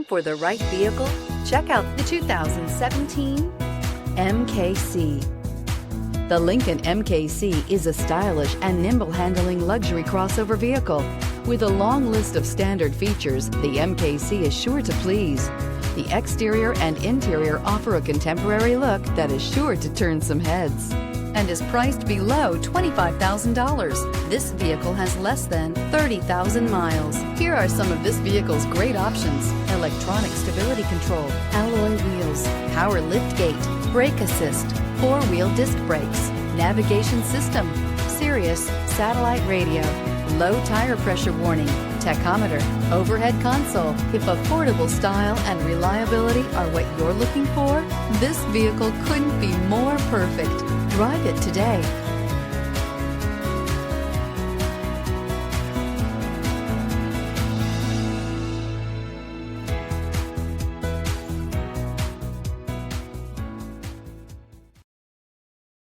For the right vehicle, check out the 2017 MKC. The Lincoln MKC is a stylish and nimble handling luxury crossover vehicle. With a long list of standard features, the MKC is sure to please. The exterior and interior offer a contemporary look that is sure to turn some heads and is priced below $25,000. This vehicle has less than 30,000 miles. Here are some of this vehicle's great options: electronic stability control, alloy wheels, power liftgate, brake assist, 4-wheel disc brakes, navigation system, Sirius satellite radio, low tire pressure warning, tachometer, overhead console. If affordable style and reliability are what you're looking for, this vehicle couldn't be more perfect. Drive it today.